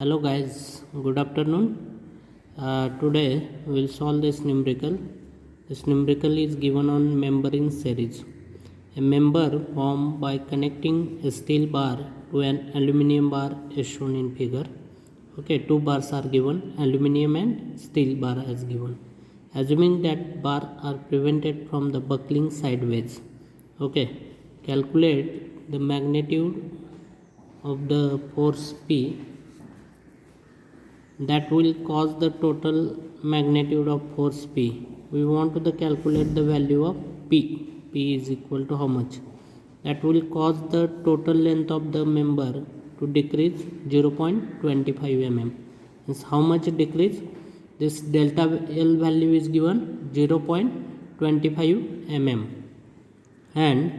Hello guys, good afternoon. Today we will solve this numerical. This numerical is given on member in series. A member formed by connecting a steel bar to an aluminium bar is shown in figure. Okay, two bars are given, aluminium and steel bar as given. Assuming that bar are prevented from the buckling sideways. Okay, calculate the magnitude of the force P that will cause the total magnitude of force P. We want to calculate the value of P. P is equal to how much? That will cause the total length of the member to decrease 0.25 mm. Means how much decrease? This delta L value is given 0.25 mm, and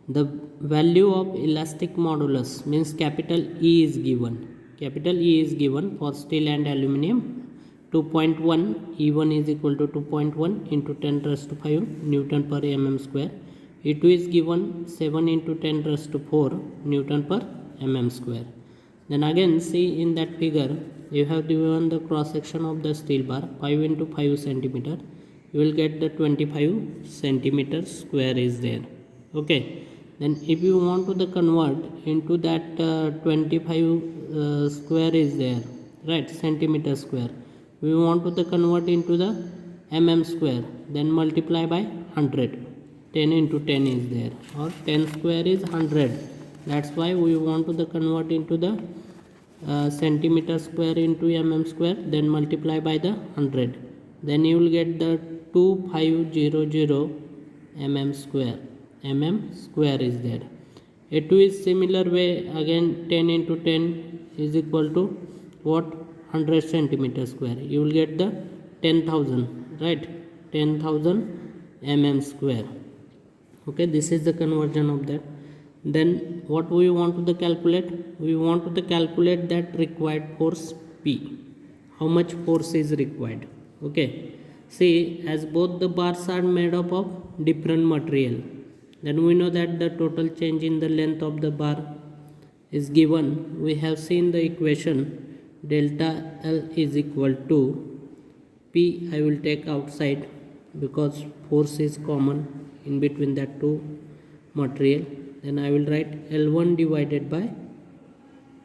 the value of elastic modulus means capital E is given. Capital E is given for steel and aluminium 2.1. E1 is equal to 2.1 into 10 raised to 5 Newton per mm square. E2 is given 7 into 10 raised to 4 Newton per mm square. Then again see in that figure you have given the cross section of the steel bar 5 into 5 centimeter. You will get the 25 centimeter square is there. Okay, then if you want to convert into that 25 square is there, right, centimeter square, we want to convert into the mm square, then multiply by 100. 10 into 10 is there, or 10 square is 100. That's why we want to convert into the centimeter square into mm square, then multiply by the 100. Then you will get the 2500 mm square. Mm square is there. A2 is similar way, again 10 into 10 is equal to what? 100 centimeter square. You will get the 10,000, right? 10,000 mm square. Okay, this is the conversion of that. Then what we want to calculate? We want to calculate that required force P. How much force is required? Okay, see, as both the bars are made up of different material, then we know that the total change in the length of the bar is given. We have seen the equation delta L is equal to P. I will take outside because force is common in between that two material. Then I will write L1 divided by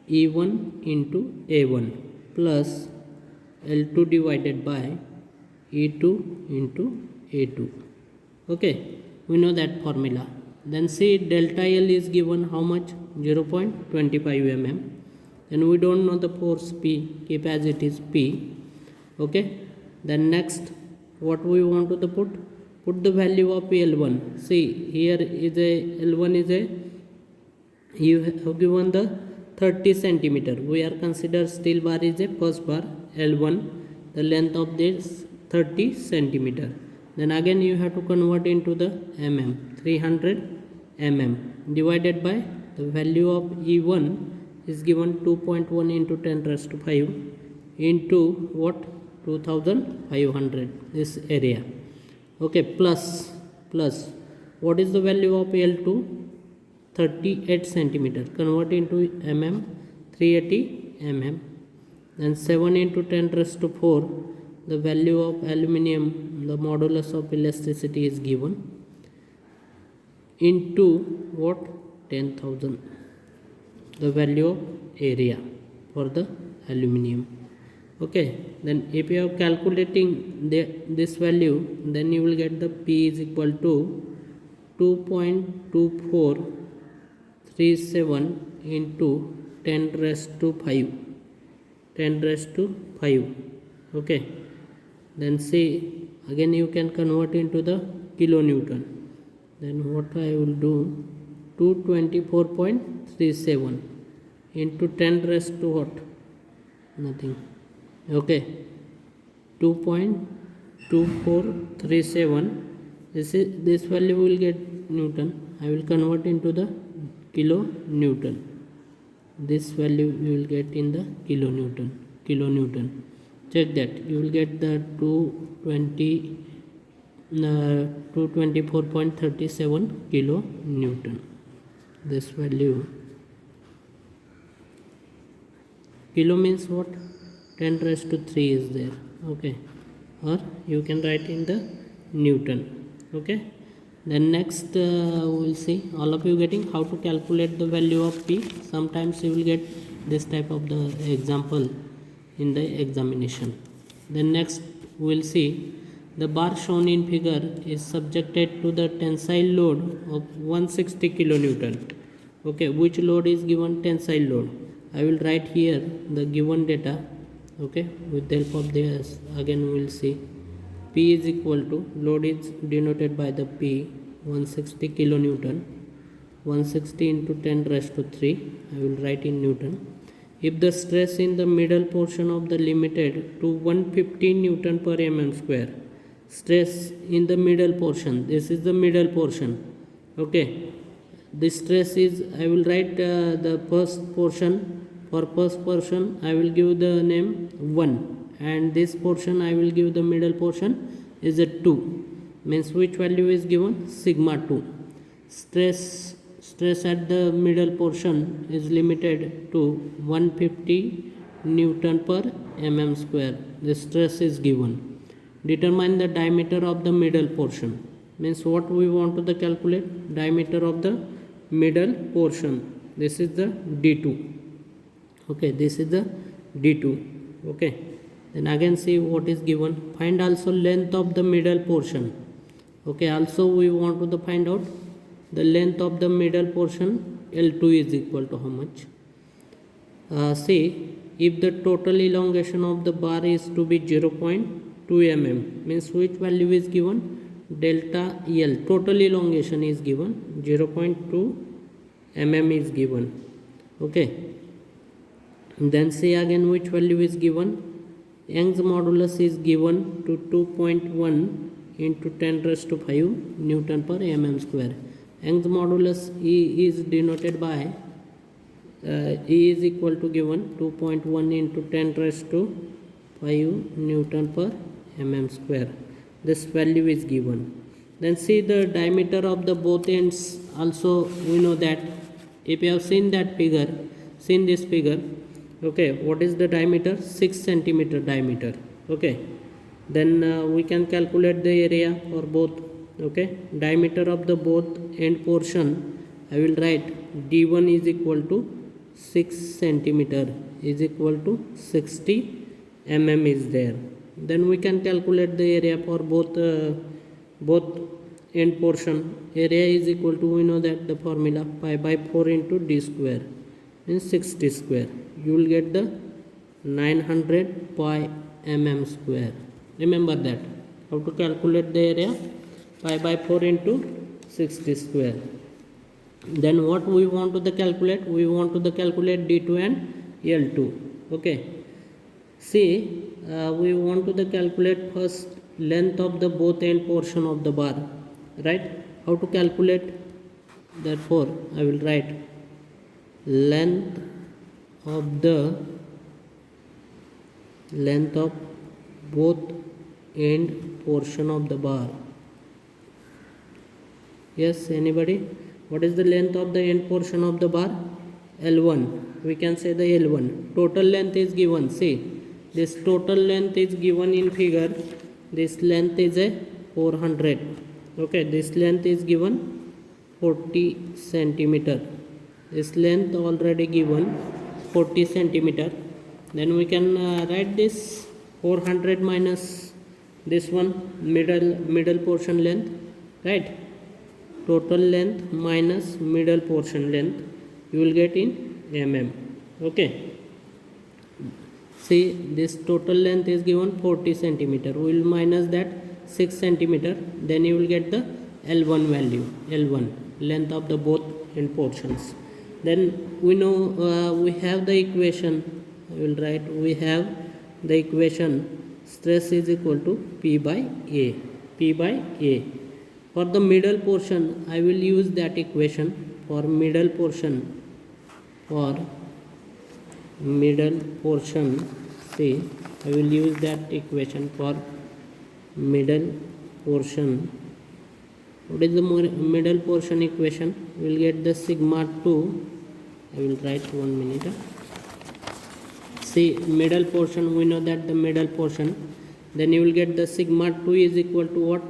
E1 into A1 plus L2 divided by E2 into A2. Okay, we know that formula. Then see, delta L is given how much? 0.25 mm. Then we don't know the force P, keep as it is P. Okay, then next what we want to put the value of L1. See, here is a L1 is a, you have given the 30 centimeter. We are consider steel bar is a first bar. L1, the length of this 30 centimeter. Then again you have to convert into the mm, 300 mm divided by the value of E1 is given 2.1 into 10 raised to 5 into what? 2500, this area. Okay, plus what is the value of L2? 38 centimeter. Convert into mm, 380 mm. Then 7 into 10 raised to 4, the value of aluminium, the modulus of elasticity is given into what? 10,000, the value of area for the aluminium. Okay, then if you are calculating this value, then you will get the P is equal to 2.2437 into 10 raised to 5. 10 raised to 5. Okay, then see, again you can convert into the kilonewton. Then what I will do, 224.37 into 10 raised to what? Nothing. Okay, 2.2437. This value will get Newton. I will convert into the kilonewton. This value you will get in the kilonewton. Check that, you will get the 224.37 kilonewton. This value Kilo means what? 10 raised to 3 is there. Okay, or you can write in the Newton. Okay, then next we'll see all of you getting how to calculate the value of P. Sometimes you will get this type of the example in the examination. Then next we'll see the bar shown in figure is subjected to the tensile load of 160 kilonewton. Okay, which load is given? Tensile load. I will write here the given data. Okay, with the help of this again we will see P is equal to, load is denoted by the P, 160 kilonewton. 160 into 10 raised to 3, I will write in Newton. If the stress in the middle portion of the limited to 115 Newton per mm square, stress in the middle portion, this is the middle portion. Okay, this stress is, I will write the first portion. For first portion I will give the name 1, and this portion I will give the middle portion is a 2, means which value is given? Sigma 2. Stress at the middle portion is limited to 150 Newton per mm square. The stress is given. Determine the diameter of the middle portion, means what we want to calculate? Diameter of the middle portion. This is the D2. Okay, this is the D2. Okay, then again see what is given. Find also length of the middle portion. Okay, also we want to find out the length of the middle portion. L2 is equal to how much? See, if the total elongation of the bar is to be 0.2 mm, means which value is given? Delta L. Total elongation is given, 0.2 mm is given. Okay, then see again which value is given? Young's modulus is given to 2.1 into 10 raised to 5 Newton per mm square. Young's modulus E is denoted by E is equal to given 2.1 into 10 raised to 5 Newton per mm square. This value is given. Then see the diameter of the both ends. Also we know that if you have seen that figure, seen this figure, okay, what is the diameter? 6 centimeter diameter. Okay, then we can calculate the area for both. Okay, diameter of the both end portion, I will write D1 is equal to 6 centimeter is equal to 60 mm is there. Then we can calculate the area for both end portion. Area is equal to, we know that the formula, pi by 4 into d square means 60 square. You will get the 900 pi mm square. Remember that. How to calculate the area? Pi by 4 into 60 square. Then what we want to calculate? We want to calculate D2 and L2. Okay. See, we want to calculate first length of the both end portion of the bar. Right? How to calculate? Therefore, I will write length of both end portion of the bar. Yes, anybody? What is the length of the end portion of the bar? L1. We can say the L1. Total length is given. See, this total length is given in figure. This length is a 400. Okay, this length is given 40 centimeter. This length already given 40 centimeter. Then we can write this 400 minus this one, middle portion length, right? Total length minus middle portion length, you will get in mm. Okay, see, this total length is given 40 centimeter. We will minus that 6 centimeter. Then you will get the L1 value. L1, length of the both end portions. Then we know we have the equation. I will write, we have the equation, stress is equal to P by A. P by A. For the middle portion, I will use that equation. For middle portion, see, I will use that equation for middle portion. What is the middle portion equation? We will get the sigma 2. I will write 1 minute. see middle portion, we know that the middle portion, then you will get the sigma 2 is equal to what?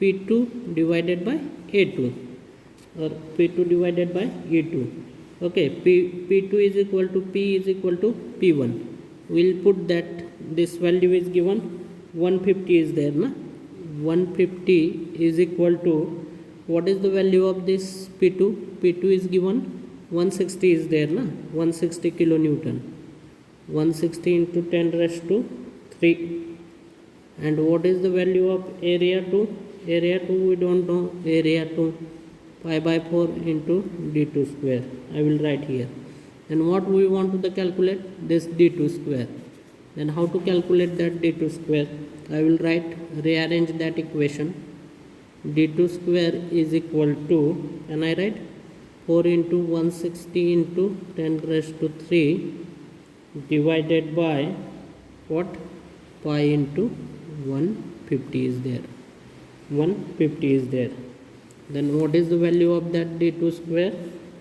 P2 divided by A2 or P2 divided by E2. Okay, P2 is equal to P is equal to P1. We'll put that this value is given 150 is there na. 150 is equal to what is the value of this P2? P2 is given 160 is there na, 160 kilonewton. 160 into 10 raised to 3. And what is the value of area 2? Area 2 we don't know. Area 2 pi by 4 into d2 square. I will write here. Then what we want to calculate? This d2 square. Then how to calculate that d2 square? I will rearrange that equation. d2 square is equal to, can I write? 4 into 160 into 10 raised to 3 divided by what? Pi into 150 is there. 150 is there. Then what is the value of that d2 square?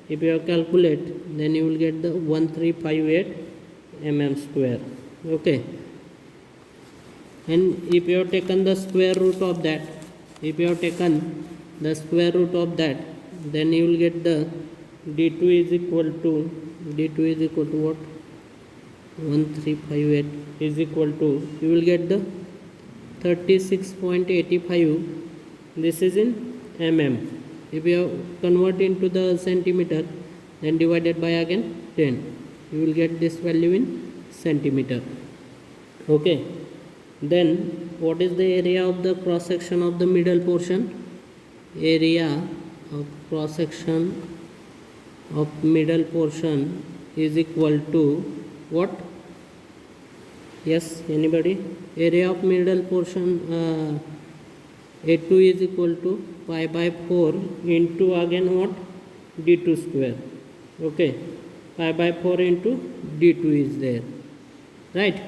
If you calculate, then you will get the 1358 mm square. Okay. And if you have taken the square root of that, then you will get the d2 is equal to what? 1358 is equal to, you will get the 36.85. This is in mm. If you convert into the centimeter, then divided by again 10, you will get this value in centimeter. Okay. Then what is the area of the cross section of the middle portion? Area of cross section of middle portion is equal to what? Yes, anybody? Area of middle portion A2 is equal to pi by 4 into again what? d2 square. Okay, pi by 4 into d2 is there, right?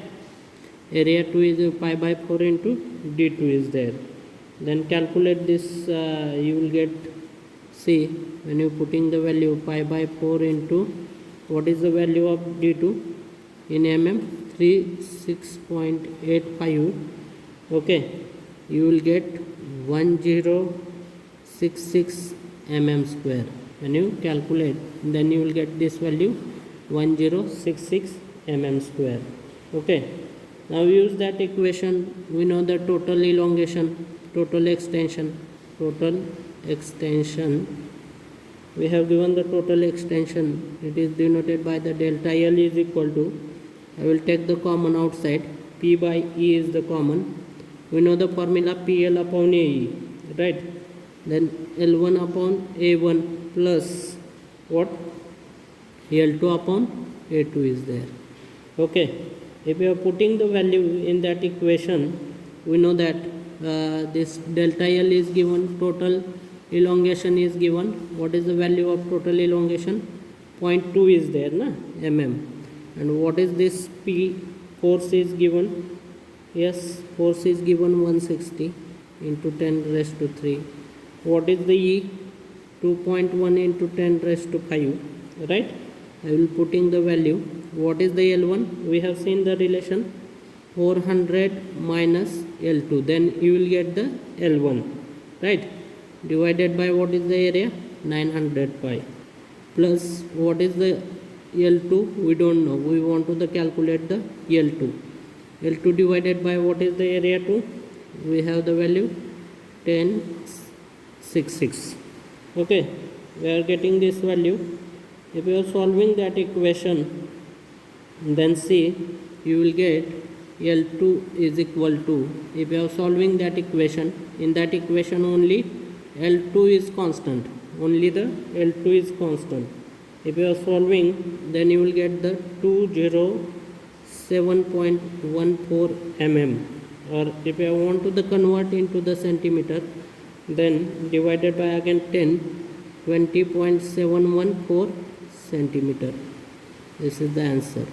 Area 2 is pi by 4 into d2 is there. Then calculate this, you will get, see, when you putting the value pi by 4 into, what is the value of d2 in mm? 36.85. Okay, you will get 1066 mm square. When you calculate, then you will get this value 1066 mm square. Okay, now use that equation. We know the total elongation, total extension. We have given the total extension. It is denoted by the delta L is equal to, I will take the common outside, P by E is the common. We know the formula PL upon AE, right? Then L1 upon A1 plus what? L2 upon A2 is there. Okay, if you are putting the value in that equation, we know that this delta L is given, total elongation is given. What is the value of total elongation? 0.2 is there na, mm. And what is this P? Force is given. Yes, force is given 160 into 10 raised to 3. What is the E? 2.1 into 10 raised to 5, right? I will putting the value. What is the L1? We have seen the relation 400 minus L2. Then you will get the L1, right? Divided by what is the area? 900 pi. Plus what is the L2? We don't know. We want to calculate the L2. L2 divided by what is the area 2? We have the value 1066. Okay, we are getting this value. If you are solving that equation, then see, you will get L2 is equal to, if you are solving that equation, in that equation only L2 is constant, only the L2 is constant. If you are solving, then you will get the 207.14 mm, or if you want to convert into the centimeter, then divided by again 10, 20.714 centimeter. This is the answer.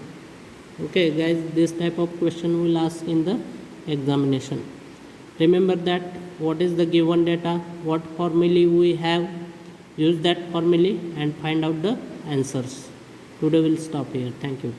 Okay guys, this type of question will ask in the examination. Remember that what is the given data, what formulae we have, use that formulae and find out the answers. Today we'll stop here. Thank you.